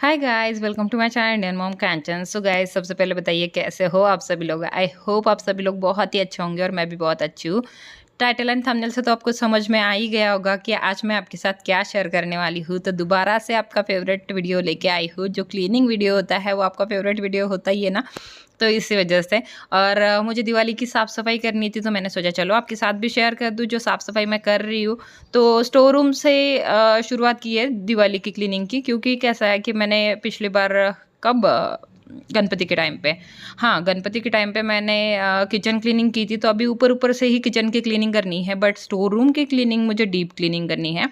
Hi guys, welcome to my channel Indian mom Kanchan. So guys, सबसे पहले बताइए कैसे हो आप सभी लोग। आई होप आप सभी लोग बहुत ही अच्छे होंगे और मैं भी बहुत अच्छी हूँ। टाइटल एंड थंबनेल से तो आपको समझ में आ ही गया होगा कि आज मैं आपके साथ क्या शेयर करने वाली हूँ। तो दोबारा से आपका फेवरेट वीडियो लेके आई हूँ। जो क्लीनिंग वीडियो होता है वो आपका फेवरेट वीडियो होता ही है ना, तो इसी वजह से। और मुझे दिवाली की साफ़ सफाई करनी थी, तो मैंने सोचा चलो आपके साथ भी शेयर कर दूँ जो साफ़ सफाई मैं कर रही हूँ। तो स्टोर रूम से शुरुआत की है दिवाली की क्लीनिंग की, क्योंकि कैसा है कि मैंने पिछली बार कब गणपति के टाइम पे, हाँ गणपति के टाइम पे मैंने किचन क्लीनिंग की थी। तो अभी ऊपर ऊपर से ही किचन की क्लीनिंग करनी है, बट स्टोर रूम की क्लीनिंग मुझे डीप क्लीनिंग करनी है,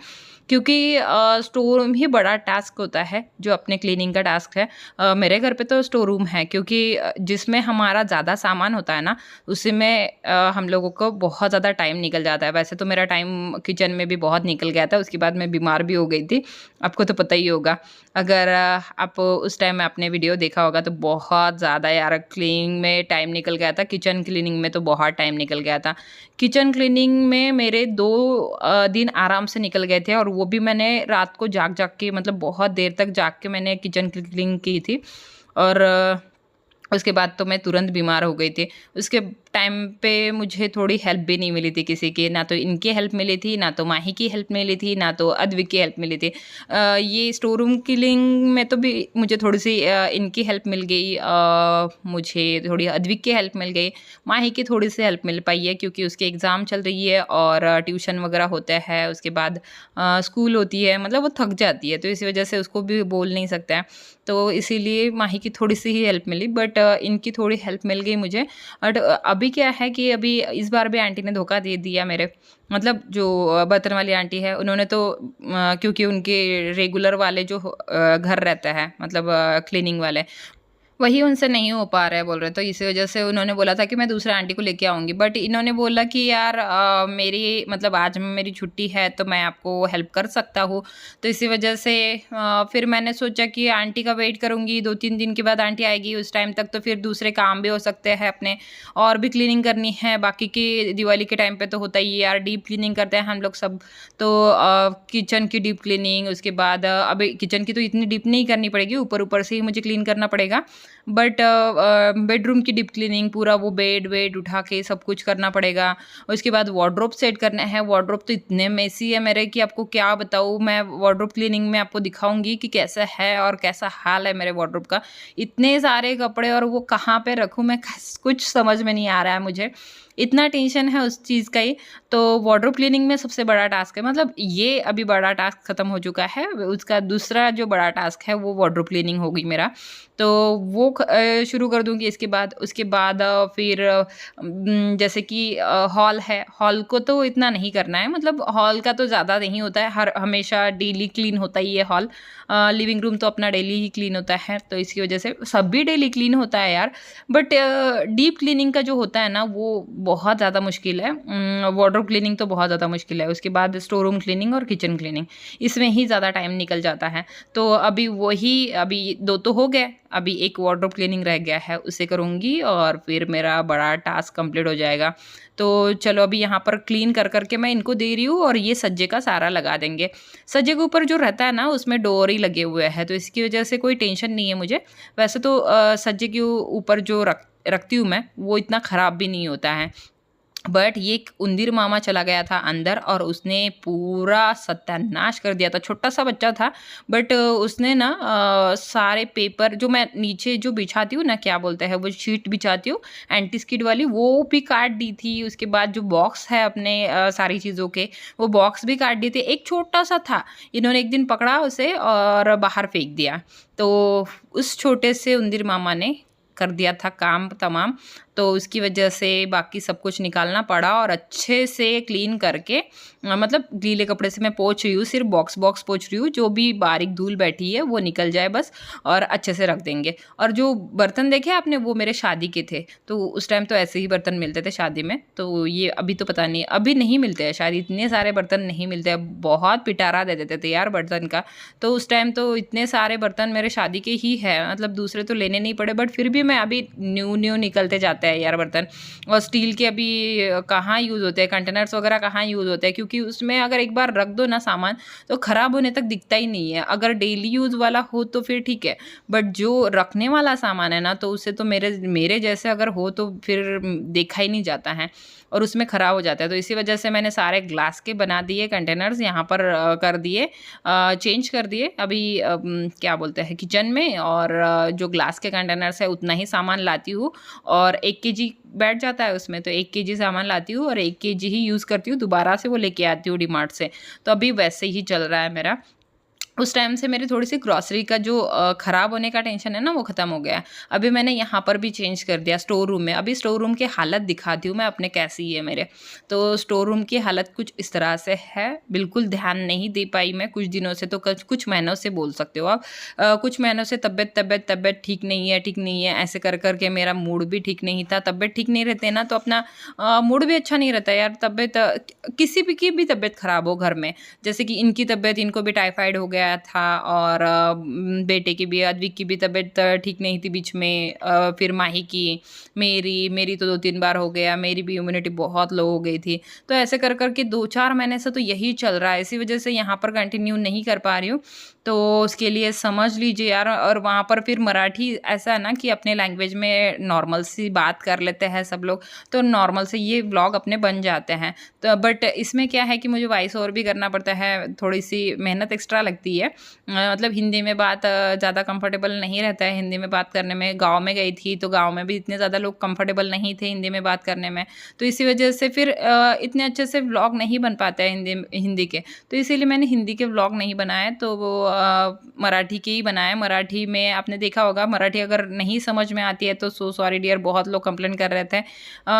क्योंकि स्टोर रूम ही बड़ा टास्क होता है जो अपने क्लीनिंग का टास्क है। मेरे घर पे तो स्टोर रूम है, क्योंकि जिसमें हमारा ज़्यादा सामान होता है ना, उसी में हम लोगों को बहुत ज़्यादा टाइम निकल जाता है। वैसे तो मेरा टाइम किचन में भी बहुत निकल गया था, उसके बाद मैं बीमार भी हो गई थी, आपको तो पता ही होगा। अगर आप उस टाइम में आपने वीडियो देखा होगा तो बहुत ज़्यादा यार क्लीनिंग में टाइम निकल गया था। किचन क्लीनिंग में तो बहुत टाइम निकल गया था। किचन क्लीनिंग में मेरे 2 दिन आराम से निकल गए थे, और वो भी मैंने रात को जाग-जाग के, मतलब बहुत देर तक जाग के मैंने किचन क्लीनिंग की थी। और उसके बाद तो मैं तुरंत बीमार हो गई थी। उसके टाइम पे मुझे थोड़ी हेल्प भी नहीं मिली थी किसी की, ना तो इनकी हेल्प मिली थी, ना तो माही की हेल्प मिली थी, ना तो अद्विक की हेल्प मिली थी। ये स्टोर रूम क्लीनिंग में तो भी मुझे थोड़ी-सी इनकी हेल्प मिल गई, मुझे थोड़ी अद्विक की हेल्प मिल गई। माही की थोड़ी-सी हेल्प मिल पाई है, क्योंकि उसकी एग्ज़ाम चल रही है और ट्यूशन वगैरह होता है, उसके बाद स्कूल होती है, मतलब वो थक जाती है, तो इसी वजह से उसको भी बोल नहीं सकते हैं। तो इसीलिए माही की थोड़ी-सी ही हेल्प मिली, बट इनकी थोड़ी हेल्प मिल गई मुझे। बट अभी क्या है कि अभी इस बार भी आंटी ने धोखा दे दिया मेरे, मतलब जो बर्तन वाली आंटी है, उन्होंने तो क्योंकि उनके रेगुलर वाले जो घर रहता है, मतलब क्लीनिंग वाले, वही उनसे नहीं हो पा रहा है बोल रहे, तो इसी वजह से उन्होंने बोला था कि मैं दूसरे आंटी को लेके आऊँगी। बट इन्होंने बोला कि यार मेरी, मतलब आज मेरी छुट्टी है तो मैं आपको हेल्प कर सकता हूँ। तो इसी वजह से फिर मैंने सोचा कि आंटी का वेट करूँगी, 2-3 दिन के बाद आंटी आएगी, उस टाइम तक तो फिर दूसरे काम भी हो सकते हैं अपने, और भी क्लीनिंग करनी है। बाकी की दिवाली के टाइम पे तो होता ही है यार, डीप क्लीनिंग करते हैं हम लोग सब। तो किचन की डीप क्लीनिंग, उसके बाद अभी किचन की तो इतनी डीप नहीं करनी पड़ेगी, ऊपर-ऊपर से ही मुझे क्लीन करना पड़ेगा। बट बेडरूम की डीप क्लीनिंग, पूरा वो बेड वेड उठा के सब कुछ करना पड़ेगा। उसके बाद वार्डरोब सेट करना है। वार्डरोब तो इतने मेसी है मेरे कि आपको क्या बताऊँ। मैं वार्डरोब क्लीनिंग में आपको दिखाऊँगी कि कैसा है और कैसा हाल है मेरे वार्डरोब का। इतने सारे कपड़े, और वो कहाँ पे रखूँ मैं, कुछ समझ में नहीं आ रहा है मुझे। इतना टेंशन है उस चीज़ का ही। तो वार्डरोब क्लीनिंग में सबसे बड़ा टास्क है, मतलब ये अभी बड़ा टास्क खत्म हो चुका है। उसका दूसरा जो बड़ा टास्क है वो वार्डरोब क्लीनिंग होगी मेरा। तो वो शुरू कर दूँगी इसके बाद। उसके बाद फिर जैसे कि हॉल है, हॉल को तो इतना नहीं करना है, मतलब हॉल का तो ज़्यादा नहीं होता है, हर हमेशा डेली क्लीन होता ही है हॉल। लिविंग रूम तो अपना डेली ही क्लीन होता है, तो इसकी वजह से सब भी डेली क्लीन होता है यार। बट डीप क्लीनिंग का जो होता है ना, वो बहुत ज़्यादा मुश्किल है। वार्डरोब क्लीनिंग तो बहुत ज़्यादा मुश्किल है। उसके बाद स्टोर रूम क्लीनिंग और किचन क्लीनिंग, इसमें ही ज़्यादा टाइम निकल जाता है। तो अभी वही, अभी 2 तो हो गए, अभी एक वार्डरोब क्लीनिंग रह गया है, उसे करूँगी और फिर मेरा बड़ा टास्क कंप्लीट हो जाएगा। तो चलो अभी यहाँ पर क्लीन कर के मैं इनको दे रही हूँ, और ये सज्जे का सारा लगा देंगे। सज्जे के ऊपर जो रहता है ना, उसमें डोर ही लगे हुए हैं, तो इसकी वजह से कोई टेंशन नहीं है मुझे। वैसे तो सज्जे के ऊपर जो रखती हूँ मैं, वो इतना ख़राब भी नहीं होता है। बट ये एक उंदीर मामा चला गया था अंदर, और उसने पूरा सत्यानाश कर दिया था। छोटा-सा बच्चा था, बट उसने ना सारे पेपर जो मैं नीचे जो बिछाती हूँ ना, क्या बोलते हैं वो शीट बिछाती हूँ एंटी स्किड वाली, वो भी काट दी थी। उसके बाद जो बॉक्स है अपने सारी चीज़ों के, वो बॉक्स भी काट दिए थे। एक छोटा-सा था, इन्होंने एक दिन पकड़ा उसे और बाहर फेंक दिया। तो उस छोटे से उंदीर मामा ने कर दिया था काम तमाम। तो उसकी वजह से बाकी सब कुछ निकालना पड़ा, और अच्छे से क्लीन करके मतलब गीले कपड़े से मैं पोंछ रही हूँ, सिर्फ बॉक्स पोंछ रही हूँ, जो भी बारीक धूल बैठी है वो निकल जाए बस, और अच्छे से रख देंगे। और जो बर्तन देखे आपने, वो मेरे शादी के थे, तो उस टाइम तो ऐसे ही बर्तन मिलते थे शादी में। तो ये अभी तो पता नहीं, अभी नहीं मिलते हैं शायद, इतने सारे बर्तन नहीं मिलते हैं। बहुत पिटारा दे देते थे यार बर्तन का। तो उस टाइम तो इतने सारे बर्तन मेरे शादी के ही है, मतलब दूसरे तो लेने नहीं पड़े, बट फिर भी मैं अभी न्यू न्यू निकलते जाते जाते हैं यार बर्तन। और स्टील के अभी कहाँ यूज़ होते हैं, कंटेनर्स वगैरह कहाँ यूज़ होते हैं, क्योंकि उसमें अगर एक बार रख दो ना सामान तो ख़राब होने तक दिखता ही नहीं है। अगर डेली यूज़ वाला हो तो फिर ठीक है, बट जो रखने वाला सामान है ना तो उससे तो मेरे मेरे जैसे अगर हो तो फिर देखा ही नहीं जाता है और उसमें ख़राब हो जाता है। तो इसी वजह से मैंने सारे ग्लास के बना दिए कंटेनर्स यहाँ पर कर दिए, चेंज कर दिए अभी क्या बोलते हैं किचन में। और जो ग्लास के कंटेनर्स है उतना ही सामान लाती हूँ और 1 केजी बैठ जाता है उसमें, तो 1 केजी सामान लाती हूँ और 1 केजी ही यूज़ करती हूँ, दोबारा से वो लेके आती हूँ डीमार्ट से। तो अभी वैसे ही चल रहा है मेरा। उस टाइम से मेरी थोड़ी-सी ग्रॉसरी का जो ख़राब होने का टेंशन है ना वो ख़त्म हो गया है। अभी मैंने यहाँ पर भी चेंज कर दिया स्टोर रूम में। अभी स्टोर रूम की हालत दिखाती हूँ मैं अपने कैसी है मेरे। तो स्टोर रूम की हालत कुछ इस तरह से है, बिल्कुल ध्यान नहीं दे पाई मैं कुछ दिनों से, तो कुछ महीनों से बोल सकते हो आप। कुछ महीनों से तबीयत ठीक नहीं है, ऐसे कर के मेरा मूड भी ठीक नहीं था। तबीयत ठीक नहीं रहते ना तो अपना मूड भी अच्छा नहीं रहता यार। तबीयत किसी भी की भी तबीयत ख़राब हो घर में, जैसे कि इनकी तबीयत, इनको भी टाइफाइड हो गया था और बेटे की भी, अद्विक की भी तबीयत ठीक नहीं थी बीच में, फिर माही की, मेरी तो 2-3 बार हो गया, मेरी भी इम्यूनिटी बहुत लो हो गई थी। तो ऐसे कर के 2-4 महीने से तो यही चल रहा है, इसी वजह से यहाँ पर कंटिन्यू नहीं कर पा रही हूँ। तो उसके लिए समझ लीजिए यार। और वहाँ पर फिर मराठी ऐसा है ना कि अपने लैंग्वेज में नॉर्मल सी बात कर लेते हैं सब लोग, तो नॉर्मल से ये व्लॉग अपने बन जाते हैं। तो बट इसमें क्या है कि मुझे वॉइस ओवर भी करना पड़ता है, थोड़ी-सी मेहनत एक्स्ट्रा लगती है। मतलब हिंदी में बात ज़्यादा कंफर्टेबल नहीं रहता है हिंदी में बात करने में। गाँव में गई थी तो गाँव में भी इतने ज़्यादा लोग कंफर्टेबल नहीं थे हिंदी में बात करने में। तो इसी वजह से फिर इतने अच्छे से व्लॉग नहीं बन पाते हैं हिंदी के। तो इसीलिए मैंने हिंदी के व्लॉग नहीं बनाए, तो वो मराठी के ही बनाए। मराठी में आपने देखा होगा, मराठी अगर नहीं समझ में आती है तो सो सॉरी डियर, बहुत लोग कंप्लेन कर रहे थे।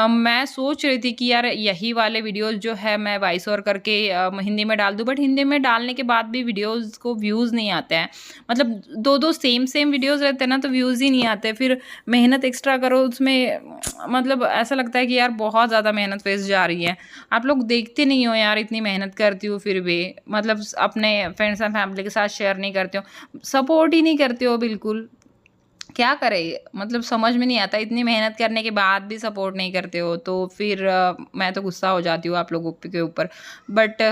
मैं सोच रही थी कि यार यही वाले वीडियोज़ जो है मैं वॉइस ओवर करके हिंदी में डाल दूँ, बट हिंदी में डालने के बाद भी वीडियोज़ को व्यूज़ नहीं आते हैं। मतलब 2-2 सेम वीडियोज़ रहते हैं ना तो व्यूज़ ही नहीं आते। फिर मेहनत एक्स्ट्रा करो उसमें, मतलब ऐसा लगता है कि यार बहुत ज़्यादा मेहनत वेस्ट जा रही है। आप लोग देखते नहीं हो यार, इतनी मेहनत करती हूँ फिर भी, मतलब अपने फ्रेंड्स एंड फैमिली के साथ शेयर नहीं करते हो, सपोर्ट ही नहीं करते हो बिल्कुल। क्या करें? मतलब समझ में नहीं आता, इतनी मेहनत करने के बाद भी सपोर्ट नहीं करते हो, तो फिर मैं तो गुस्सा हो जाती हूँ आप लोगों के ऊपर। बट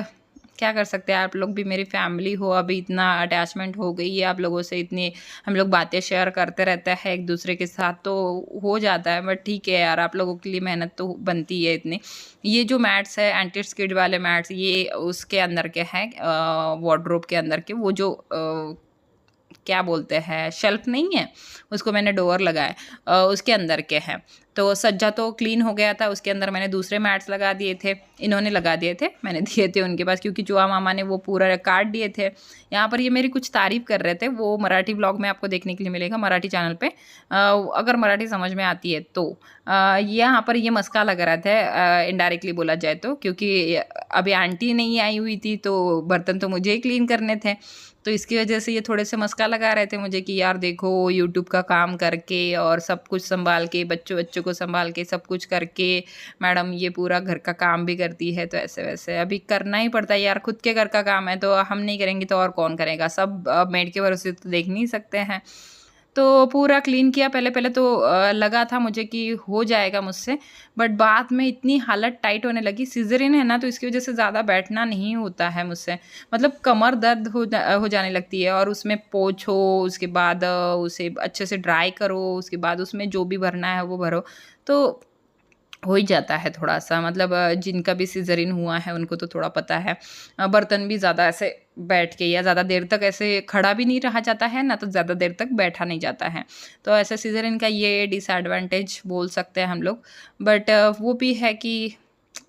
क्या कर सकते हैं, आप लोग भी मेरी फैमिली हो, अभी इतना अटैचमेंट हो गई है आप लोगों से, इतनी हम लोग बातें शेयर करते रहते हैं एक दूसरे के साथ, तो हो जाता है। बट ठीक है यार, आप लोगों के लिए मेहनत तो बनती है इतनी। ये जो मैट्स है एंटी स्किड वाले मैट्स, ये उसके अंदर के हैं, वार्डरोब के अंदर के, वो जो क्या बोलते हैं, शेल्फ नहीं है, उसको मैंने डोर लगाए, उसके अंदर के हैं। तो सज्जा तो क्लीन हो गया था, उसके अंदर मैंने दूसरे मैट्स लगा दिए थे, इन्होंने लगा दिए थे, मैंने दिए थे उनके पास, क्योंकि चूहा मामा ने वो पूरा काट दिए थे। यहाँ पर ये मेरी कुछ तारीफ़ कर रहे थे, वो मराठी व्लॉग में आपको देखने के लिए मिलेगा मराठी चैनल पे, अगर मराठी समझ में आती है तो। यहाँ पर ये मस्का लगा रहा था, इनडायरेक्टली बोला जाए तो, क्योंकि अभी आंटी नहीं आई हुई थी तो बर्तन तो मुझे ही क्लीन करने थे, तो इसकी वजह से ये थोड़े से मस्का लगा रहे थे मुझे कि यार देखो, यूट्यूब का काम करके और सब कुछ संभाल के, बच्चों को संभाल के, सब कुछ करके मैडम ये पूरा घर का काम भी करती है, तो ऐसे वैसे अभी करना ही पड़ता है यार, खुद के घर का काम है तो हम नहीं करेंगे तो और कौन करेगा। सब मेड के भरोसे तो देख नहीं सकते हैं। तो पूरा क्लीन किया, पहले तो लगा था मुझे कि हो जाएगा मुझसे, बट बाद में इतनी हालत टाइट होने लगी। सिज़ेरियन है ना तो इसकी वजह से ज़्यादा बैठना नहीं होता है मुझसे, मतलब कमर दर्द हो जाने लगती है। और उसमें पोंछो, उसके बाद उसे अच्छे से ड्राई करो, उसके बाद उसमें जो भी भरना है वो भरो, तो हो ही जाता है थोड़ा-सा। मतलब जिनका भी सिज़ेरियन हुआ है उनको तो थोड़ा पता है। बर्तन भी ज़्यादा ऐसे बैठ के या ज़्यादा देर तक ऐसे खड़ा भी नहीं रहा जाता है, ना तो ज़्यादा देर तक बैठा नहीं जाता है। तो ऐसे सिज़ेरियन का ये डिसएडवांटेज बोल सकते हैं हम लोग। बट वो भी है कि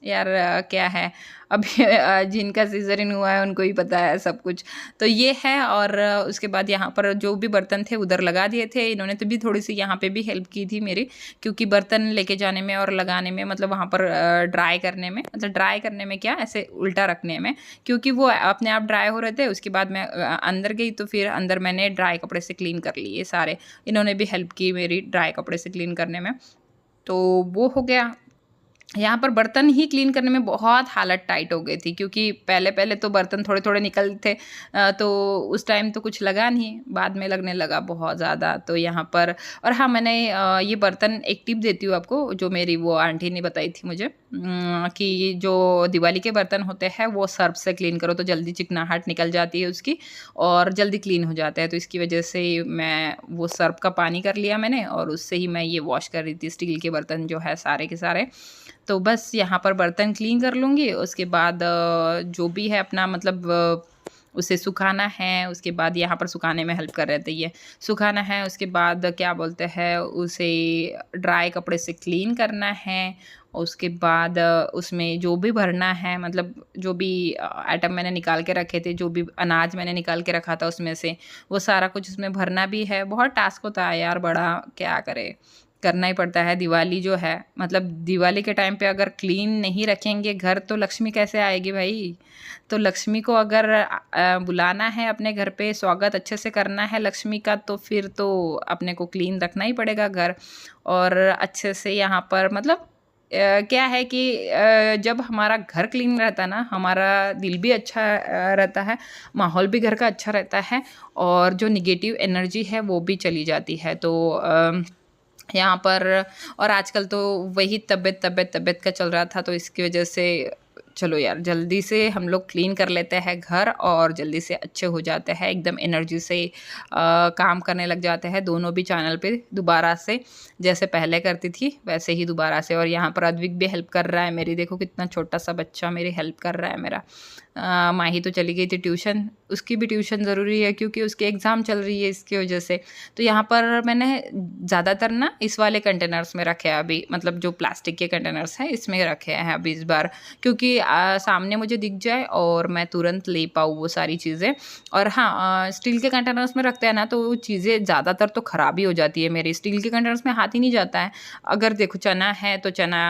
यार क्या है, अभी जिनका सिज़ेरियन हुआ है उनको ही पता है सब कुछ। तो ये है। और उसके बाद यहाँ पर जो भी बर्तन थे उधर लगा दिए थे इन्होंने, तो भी थोड़ी-सी यहाँ पे भी हेल्प की थी मेरी, क्योंकि बर्तन लेके जाने में और लगाने में, मतलब वहाँ पर ड्राई करने में, मतलब ड्राई करने में क्या, ऐसे उल्टा रखने में, क्योंकि वो अपने आप ड्राई हो रहे थे। उसके बाद मैं अंदर गई तो फिर अंदर मैंने ड्राई कपड़े से क्लीन कर लिए सारे। इन्होंने भी हेल्प की मेरी ड्राई कपड़े से क्लीन करने में, तो वो हो गया। यहाँ पर बर्तन ही क्लीन करने में बहुत हालत टाइट हो गई थी, क्योंकि पहले-पहले तो बर्तन थोड़े-थोड़े निकलते थे, तो उस टाइम तो कुछ लगा नहीं, बाद में लगने लगा बहुत ज़्यादा। तो यहाँ पर और हाँ, मैंने ये बर्तन एक टिप देती हूँ आपको, जो मेरी वो आंटी ने बताई थी मुझे, कि जो दिवाली के बर्तन होते हैं वो सर्फ़ से क्लीन करो तो जल्दी चिकनाहट निकल जाती है उसकी और जल्दी क्लीन हो जाता है। तो इसकी वजह से मैं वो सर्फ़ का पानी कर लिया मैंने और उससे ही मैं ये वॉश कर रही थी स्टील के बर्तन जो है सारे के सारे। तो बस यहाँ पर बर्तन क्लीन कर लूँगी, उसके बाद जो भी है अपना मतलब उसे सुखाना है, उसके बाद यहाँ पर सुखाने में हेल्प कर रहे थे ये। सुखाना है, उसके बाद क्या बोलते हैं उसे ड्राई कपड़े से क्लीन करना है, उसके बाद उसमें जो भी भरना है मतलब जो भी आइटम मैंने निकाल के रखे थे, जो भी अनाज मैंने निकाल के रखा था उसमें से, वो सारा कुछ उसमें भरना भी है। बहुत टास्क होता है यार बड़ा, क्या करें? करना ही पड़ता है। दिवाली जो है मतलब दिवाली के टाइम पे अगर क्लीन नहीं रखेंगे घर तो लक्ष्मी कैसे आएगी भाई? तो लक्ष्मी को अगर बुलाना है अपने घर पे, स्वागत अच्छे से करना है लक्ष्मी का, तो फिर तो अपने को क्लीन रखना ही पड़ेगा घर और अच्छे से यहाँ पर मतलब क्या है कि जब हमारा घर क्लीन रहता है ना, हमारा दिल भी अच्छा रहता है, माहौल भी घर का अच्छा रहता है और जो नेगेटिव एनर्जी है वो भी चली जाती है। तो यहाँ पर और आजकल तो वही तबीयत का चल रहा था, तो इसकी वजह से चलो यार जल्दी से हम लोग क्लीन कर लेते हैं घर और जल्दी से अच्छे हो जाते हैं, एकदम एनर्जी से काम करने लग जाते हैं दोनों भी चैनल पे दोबारा से, जैसे पहले करती थी वैसे ही दोबारा से। और यहाँ पर अद्विक भी हेल्प कर रहा है मेरी, देखो कितना छोटा सा बच्चा मेरी हेल्प कर रहा है मेरा। माही तो चली गई थी ट्यूशन, उसकी भी ट्यूशन ज़रूरी है क्योंकि उसकी एग्ज़ाम चल रही है इसकी वजह से। तो यहाँ पर मैंने ज़्यादातर ना इस वाले कंटेनर्स में रखे हैं अभी, मतलब जो प्लास्टिक के कंटेनर्स हैं इसमें रखे हैं अभी इस बार, क्योंकि सामने मुझे दिख जाए और मैं तुरंत ले पाऊँ वो सारी चीज़ें। और हाँ, स्टील के कंटेनर्स में रखते हैं ना तो वो चीज़ें ज़्यादातर तो ख़राब ही हो जाती है मेरी, स्टील के कंटेनर्स में हाथ ही नहीं जाता है। अगर देखो चना है तो चना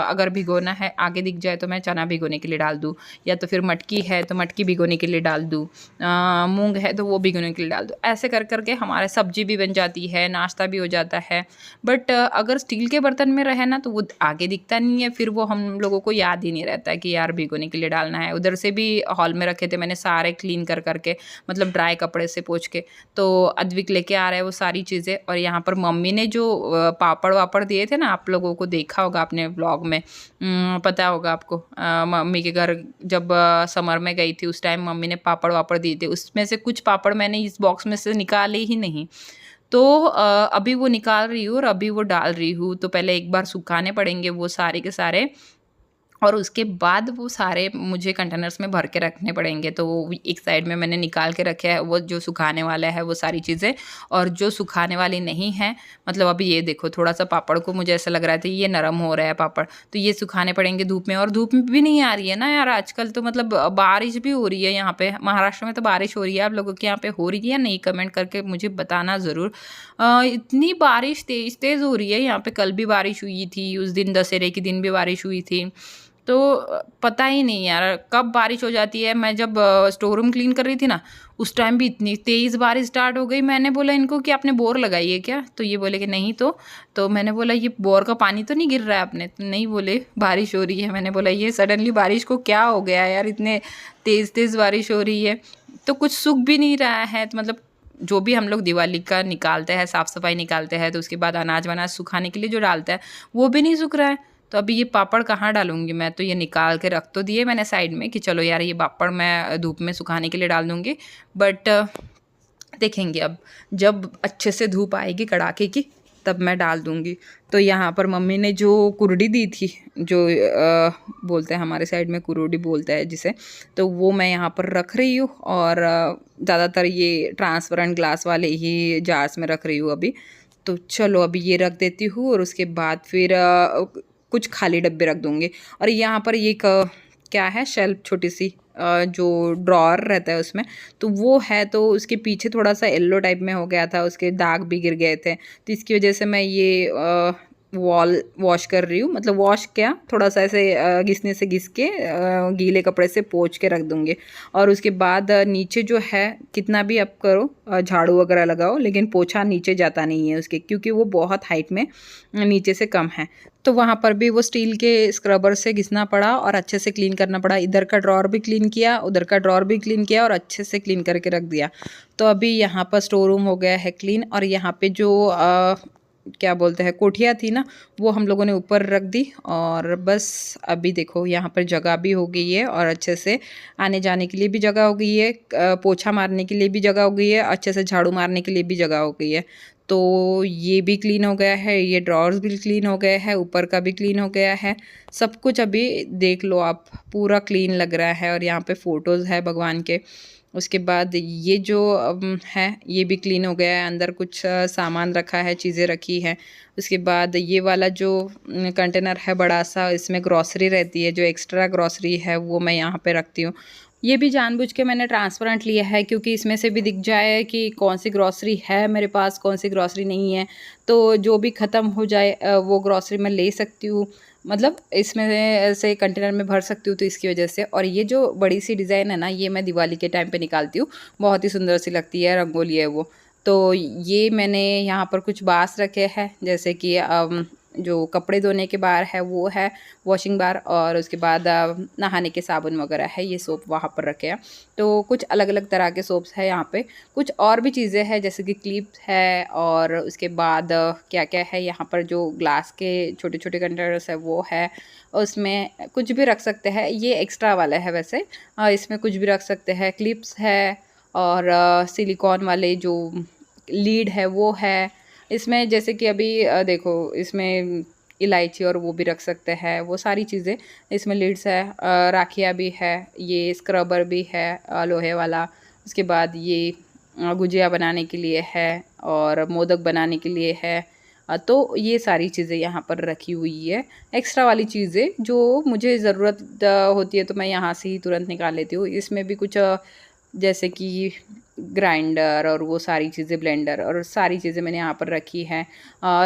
अगर भिगोना है आगे दिख जाए तो मैं चना भिगोने के लिए डाल दूँ, या तो फिर मटकी है तो मटकी भिगोने के लिए डाल दूँ, मूंग है तो वो भिगोने के लिए डाल दूँ, ऐसे कर करके हमारे सब्जी भी बन जाती है, नाश्ता भी हो जाता है। बट अगर स्टील के बर्तन में रहे ना तो वो आगे दिखता नहीं है, फिर वो हम लोगों को याद ही नहीं रहता है कि यार भिगोने के लिए डालना है। उधर से भी हॉल में रखे थे मैंने सारे क्लीन कर करके, मतलब ड्राई कपड़े से पोंछ के, तो अद्विक लेके आ रहा है वो सारी चीज़ें। और यहाँ पर मम्मी ने जो पापड़ वापड़ दिए थे ना, आप लोगों को देखा होगा अपने व्लॉग में, पता होगा आपको, मम्मी के घर जब समर में गई थी उस टाइम मम्मी ने पापड़ वापड़ दिए थे, उसमें से कुछ पापड़ मैंने इस बॉक्स में से निकाले ही नहीं। तो अभी वो निकाल रही हूँ और अभी वो डाल रही हूँ, तो पहले एक बार सुखाने पड़ेंगे वो सारे के सारे और उसके बाद वो सारे मुझे कंटेनर्स में भर के रखने पड़ेंगे। तो वो एक साइड में मैंने निकाल के रखे हैं वो जो सुखाने वाला है वो सारी चीज़ें, और जो सुखाने वाली नहीं है मतलब अभी ये देखो थोड़ा-सा पापड़ को मुझे ऐसा लग रहा था ये नरम हो रहा है पापड़, तो ये सुखाने पड़ेंगे धूप में। और धूप भी नहीं आ रही है ना यार आजकल, तो मतलब बारिश भी हो रही है यहाँ पे, महाराष्ट्र में तो बारिश हो रही है, आप लोगों के यहाँ पे हो रही है या नहीं कमेंट करके मुझे बताना ज़रूर। इतनी बारिश तेज़ हो रही है यहाँ पे, कल भी बारिश हुई थी, उस दिन दशहरे के दिन भी बारिश हुई थी। तो पता ही नहीं यार कब बारिश हो जाती है। मैं जब स्टोर रूम क्लीन कर रही थी ना उस टाइम भी इतनी तेज़ बारिश स्टार्ट हो गई। मैंने बोला इनको कि आपने बोर लगाई है क्या? तो ये बोले कि नहीं। तो मैंने बोला ये बोर का पानी तो नहीं गिर रहा है आपने? तो नहीं, बोले बारिश हो रही है। मैंने बोला ये सडनली बारिश को क्या हो गया यार, इतने तेज़ बारिश हो रही है। तो कुछ सूख भी नहीं रहा है, तो मतलब जो भी हम लोग दिवाली का निकालते हैं, साफ़ सफाई निकालते हैं, तो उसके बाद अनाज वनाज सुखाने के लिए जो डालते हैं वो भी नहीं सूख रहा है। तो अभी ये पापड़ कहाँ डालूँगी मैं? तो ये निकाल के रख तो दिए मैंने साइड में कि चलो यार ये पापड़ मैं धूप में सुखाने के लिए डाल दूँगी। बट देखेंगे अब, जब अच्छे से धूप आएगी कड़ाके की तब मैं डाल दूँगी। तो यहाँ पर मम्मी ने जो कुरडी दी थी, जो बोलते हैं हमारे साइड में कुरोडी बोलते हैं जिसे, तो वो मैं यहाँ पर रख रही हूँ। और ज़्यादातर ये ट्रांसपेरेंट ग्लास वाले ही जार्स में रख रही हूँ अभी। तो चलो अभी ये रख देती हूँ और उसके बाद फिर कुछ खाली डब्बे रख दूँगी। और यहाँ पर ये क्या है, शेल्फ छोटी सी जो ड्रॉअर रहता है उसमें, तो वो है, तो उसके पीछे थोड़ा सा येलो टाइप में हो गया था, उसके दाग भी गिर गए थे, तो इसकी वजह से मैं ये वॉल वॉश कर रही हूँ, मतलब वॉश क्या, थोड़ा सा ऐसे घिसने से घिस के गीले कपड़े से पोंछ के रख दूँगी। और उसके बाद नीचे जो है, कितना भी आप करो, झाड़ू वगैरह लगाओ, लेकिन पोछा नीचे जाता नहीं है उसके, क्योंकि वो बहुत हाइट में नीचे से कम है। तो वहाँ पर भी वो स्टील के स्क्रबर से घिसना पड़ा और अच्छे से क्लीन करना पड़ा। इधर का ड्रॉर भी क्लीन किया, उधर का ड्रॉर भी क्लीन किया और अच्छे से क्लीन करके रख दिया। तो अभी यहाँ पर स्टोर रूम हो गया है क्लीन। और यहाँ पे जो क्या बोलते हैं, कोठिया थी ना, वो हम लोगों ने ऊपर रख दी। और बस अभी देखो यहाँ पर जगह भी हो गई है और अच्छे से आने जाने के लिए भी जगह हो गई है, पोछा मारने के लिए भी जगह हो गई है, अच्छे से झाड़ू मारने के लिए भी जगह हो गई है। तो ये भी क्लीन हो गया है, ये ड्रॉर्स भी क्लीन हो गए हैं, ऊपर का भी क्लीन हो गया है, सब कुछ अभी देख लो आप, पूरा क्लीन लग रहा है। और यहाँ पे फ़ोटोज़ है भगवान के। उसके बाद ये जो है, ये भी क्लीन हो गया है, अंदर कुछ सामान रखा है, चीज़ें रखी है। उसके बाद ये वाला जो कंटेनर है बड़ा सा, इसमें ग्रॉसरी रहती है, जो एक्स्ट्रा ग्रॉसरी है वो मैं यहाँ पे रखती हूँ। ये भी जानबूझ के मैंने ट्रांसपेरेंट लिया है, क्योंकि इसमें से भी दिख जाए कि कौन सी ग्रॉसरी है मेरे पास, कौन सी ग्रॉसरी नहीं है। तो जो भी ख़त्म हो जाए वो ग्रॉसरी मैं ले सकती हूँ, मतलब इसमें ऐसे कंटेनर में भर सकती हूँ, तो इसकी वजह से। और ये जो बड़ी सी डिज़ाइन है ना, ये मैं दिवाली के टाइम पे निकालती हूँ, बहुत ही सुंदर सी लगती है, रंगोली है वो। तो ये मैंने यहाँ पर कुछ बास रखे हैं, जैसे कि जो कपड़े धोने के बार है वो है वॉशिंग बार, और उसके बाद नहाने के साबुन वगैरह है, ये सोप वहाँ पर रखे हैं। तो कुछ अलग अलग तरह के सोप्स है यहाँ पे। कुछ और भी चीज़ें हैं, जैसे कि क्लिप्स है, और उसके बाद क्या क्या है यहाँ पर, जो ग्लास के छोटे छोटे कंटेनर्स है वो है, उसमें कुछ भी रख सकते हैं। ये एक्स्ट्रा वाला है वैसे, इसमें कुछ भी रख सकते हैं। क्लिप्स है, और सिलिकॉन वाले जो लीड है वो है इसमें, जैसे कि अभी देखो इसमें इलायची और वो भी रख सकते हैं, वो सारी चीज़ें इसमें लीड्स है। राखियाँ भी है, ये स्क्रबर भी है लोहे वाला। उसके बाद ये गुजिया बनाने के लिए है, और मोदक बनाने के लिए है। तो ये सारी चीज़ें यहाँ पर रखी हुई है, एक्स्ट्रा वाली चीज़ें जो मुझे ज़रूरत होती है तो मैं यहाँ से ही तुरंत निकाल लेती हूँ। इसमें भी कुछ जैसे कि ग्राइंडर और वो सारी चीज़ें, ब्लेंडर और सारी चीज़ें मैंने यहाँ पर रखी हैं।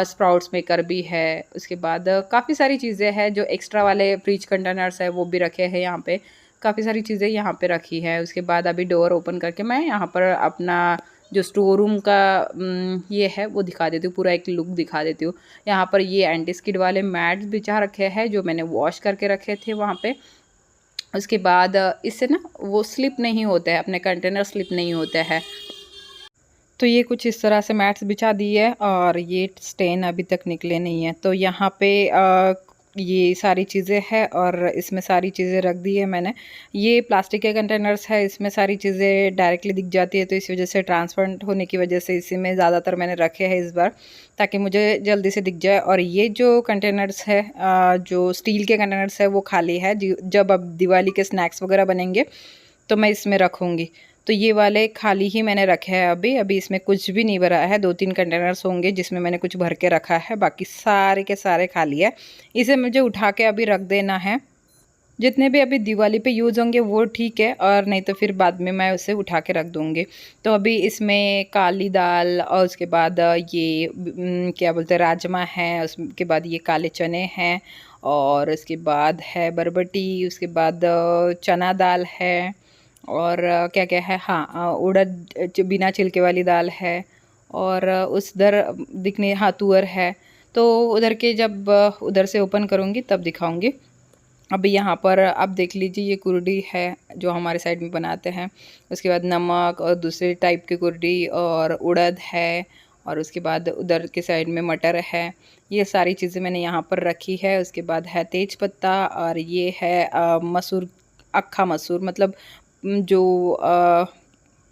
स्प्राउट्स मेकर भी है। उसके बाद काफ़ी सारी चीज़ें हैं, जो एक्स्ट्रा वाले फ्रिज कंटेनर्स है वो भी रखे हैं यहाँ पे, काफ़ी सारी चीज़ें यहाँ पे रखी है। उसके बाद अभी डोर ओपन करके मैं यहाँ पर अपना जो स्टोर रूम का ये है वो दिखा देती हूँ, पूरा एक लुक दिखा देती हूँ। यहाँ पर ये एंटी स्किड वाले मैट्स बिछा रखे हैं, जो मैंने वॉश करके रखे थे वहाँ पे। उसके बाद इससे ना वो स्लिप नहीं होता है, अपने कंटेनर स्लिप नहीं होता है। तो ये कुछ इस तरह से मैट्स बिछा दी है, और ये स्टेन अभी तक निकले नहीं है। तो यहाँ पे ये सारी चीज़ें हैं, और इसमें सारी चीज़ें रख दी है मैंने। ये प्लास्टिक के कंटेनर्स है, इसमें सारी चीज़ें डायरेक्टली दिख जाती है, तो इस वजह से ट्रांसपेरेंट होने की वजह से इसी में ज़्यादातर मैंने रखे हैं इस बार, ताकि मुझे जल्दी से दिख जाए। और ये जो कंटेनर्स है, जो स्टील के कंटेनर्स है वो खाली है, जब अब दिवाली के स्नैक्स वगैरह बनेंगे तो मैं इसमें रखूँगी। तो ये वाले खाली ही मैंने रखे हैं अभी इसमें कुछ भी नहीं भरा है। 2-3 कंटेनर्स होंगे जिसमें मैंने कुछ भर के रखा है, बाकी सारे के सारे खाली है। इसे मुझे उठा के अभी रख देना है। जितने भी अभी दिवाली पे यूज़ होंगे वो ठीक है, और नहीं तो फिर बाद में मैं उसे उठा के रख दूँगी। तो अभी इसमें काली दाल, और उसके बाद ये क्या बोलते हैं, राजमा है, उसके बाद ये काले चने हैं, और उसके बाद है बरबटी, उसके बाद चना दाल है, और क्या-क्या है, हाँ, उड़द बिना छिलके वाली दाल है, और उधर दिखने, हाँ, तुअर है। तो उधर के जब उधर से ओपन करूँगी तब दिखाऊँगी। अभी यहाँ पर आप देख लीजिए, ये कुरडी है जो हमारे साइड में बनाते हैं। उसके बाद नमक और दूसरे टाइप की कुरडी, और उड़द है, और उसके बाद उधर के साइड में मटर है। ये सारी चीज़ें मैंने यहाँ पर रखी है। उसके बाद है तेज पत्ता, और ये है मसूर, अक्खा मसूर, मतलब जो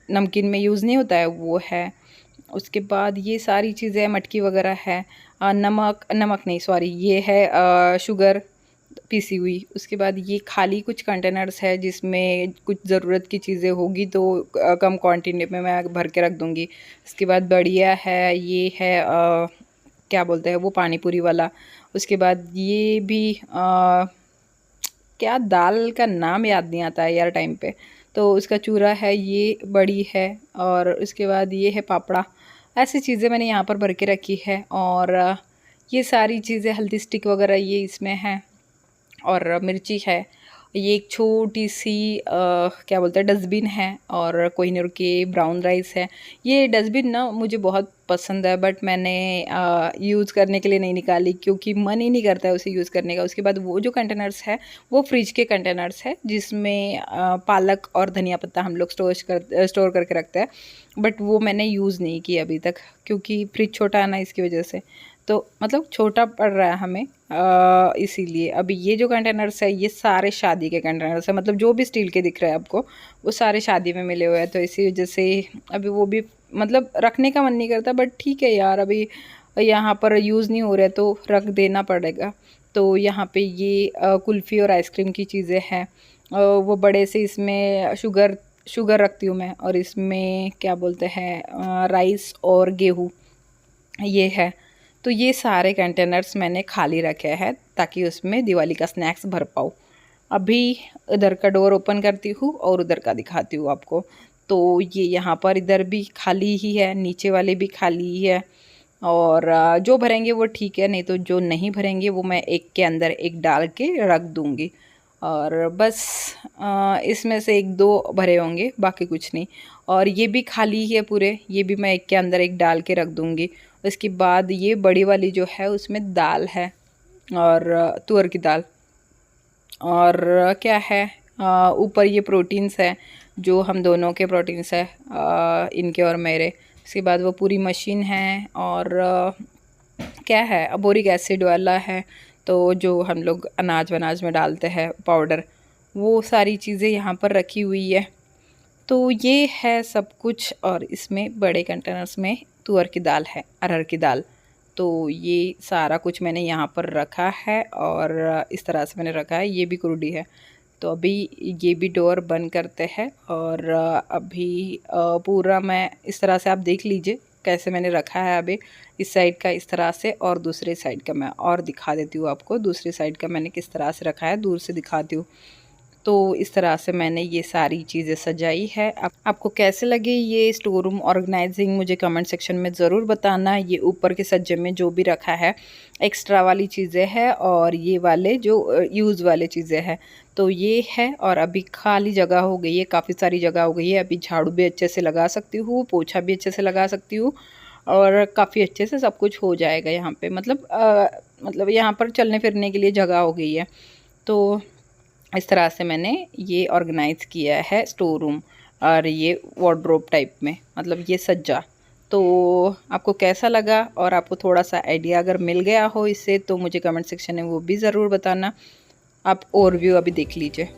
नमकीन में यूज़ नहीं होता है वो है। उसके बाद ये सारी चीज़ें, मटकी वगैरह है। नमक नमक नहीं, सॉरी, ये है शुगर पीसी हुई। उसके बाद ये खाली कुछ कंटेनर्स है जिसमें कुछ ज़रूरत की चीज़ें होगी तो कम क्वांटिटी में मैं भर के रख दूँगी। उसके बाद बढ़िया है, ये है क्या बोलते हैं वो, पानी पूरी वाला। उसके बाद ये भी क्या दाल का नाम याद नहीं आता है यार टाइम पे, तो उसका चूरा है, ये बड़ी है, और उसके बाद ये है पापड़ा। ऐसी चीज़ें मैंने यहाँ पर भर के रखी है। और ये सारी चीज़ें, हल्दी स्टिक वगैरह ये इसमें है, और मिर्ची है। ये एक छोटी सी क्या बोलते हैं डस्टबिन है, और कोहिनूर के ब्राउन राइस है। ये डस्टबिन ना मुझे बहुत पसंद है, बट मैंने यूज़ करने के लिए नहीं निकाली क्योंकि मन ही नहीं करता है उसे यूज़ करने का। उसके बाद वो जो कंटेनर्स है वो फ्रिज के कंटेनर्स है, जिसमें पालक और धनिया पत्ता हम लोग स्टोर करके रखते हैं, बट वो मैंने यूज़ नहीं किया अभी तक क्योंकि फ्रिज छोटा है ना, इसकी वजह से। तो मतलब छोटा पड़ रहा है हमें, इसीलिए। अभी ये जो कंटेनर्स है ये सारे शादी के कंटेनर्स है, मतलब जो भी स्टील के दिख रहे हैं आपको वो सारे शादी में मिले हुए हैं, तो इसी वजह से अभी वो भी मतलब रखने का मन नहीं करता, बट ठीक है यार, अभी यहाँ पर यूज़ नहीं हो रहा है तो रख देना पड़ेगा। तो यहाँ पे ये कुल्फ़ी और आइसक्रीम की चीज़ें हैं। वो बड़े से इसमें शुगर रखती हूँ मैं, और इसमें क्या बोलते हैं राइस और गेहूँ ये है। तो ये सारे कंटेनर्स मैंने खाली रखे हैं ताकि उसमें दिवाली का स्नैक्स भर पाऊँ। अभी इधर का डोर ओपन करती हूँ और उधर का दिखाती हूँ आपको। तो ये यहाँ पर इधर भी खाली ही है, नीचे वाले भी खाली ही है, और जो भरेंगे वो ठीक है, नहीं तो जो नहीं भरेंगे वो मैं एक के अंदर एक डाल के रख दूँगी। और बस इसमें से एक दो भरे होंगे, बाकी कुछ नहीं। और ये भी खाली ही है पूरे, ये भी मैं एक के अंदर एक डाल के रख दूँगी। उसके बाद ये बड़ी वाली जो है उसमें दाल है, और तुअर की दाल, और क्या है ऊपर ये प्रोटीन्स है, जो हम दोनों के प्रोटीन्स है, इनके और मेरे। उसके बाद वो पूरी मशीन है, और क्या है बोरिक एसिड वाला है, तो जो हम लोग अनाज वनाज में डालते हैं पाउडर, वो सारी चीज़ें यहाँ पर रखी हुई है। तो ये है सब कुछ, और इसमें बड़े कंटेनर्स में तुअर की दाल है, अरहर की दाल। तो ये सारा कुछ मैंने यहाँ पर रखा है, और इस तरह से मैंने रखा है। ये भी कुर्डी है। तो अभी ये भी डोर बंद करते हैं, और अभी पूरा मैं इस तरह से आप देख लीजिए कैसे मैंने रखा है। अभी इस साइड का इस तरह से, और दूसरे साइड का मैं और दिखा देती हूँ आपको। दूसरी साइड का मैंने किस तरह से रखा है दूर से दिखाती हूँ। तो इस तरह से मैंने ये सारी चीज़ें सजाई है। आपको कैसे लगे ये स्टोर रूम ऑर्गेनाइजिंग, मुझे कमेंट सेक्शन में ज़रूर बताना। ये ऊपर के सज्जे में जो भी रखा है एक्स्ट्रा वाली चीज़ें हैं, और ये वाले जो यूज़ वाले चीज़ें हैं, तो ये है। और अभी खाली जगह हो गई है, काफ़ी सारी जगह हो गई है। अभी झाड़ू भी अच्छे से लगा सकती हूँ, पोछा भी अच्छे से लगा सकती हूँ, और काफ़ी अच्छे से सब कुछ हो जाएगा यहाँ पे। मतलब यहाँ पर चलने फिरने के लिए जगह हो गई है। तो इस तरह से मैंने ये ऑर्गेनाइज़ किया है स्टोर रूम, और ये वार्डरोब टाइप में, मतलब ये सज्जा। तो आपको कैसा लगा, और आपको थोड़ा सा आइडिया अगर मिल गया हो इससे, तो मुझे कमेंट सेक्शन में वो भी ज़रूर बताना। आप ओवरव्यू अभी देख लीजिए।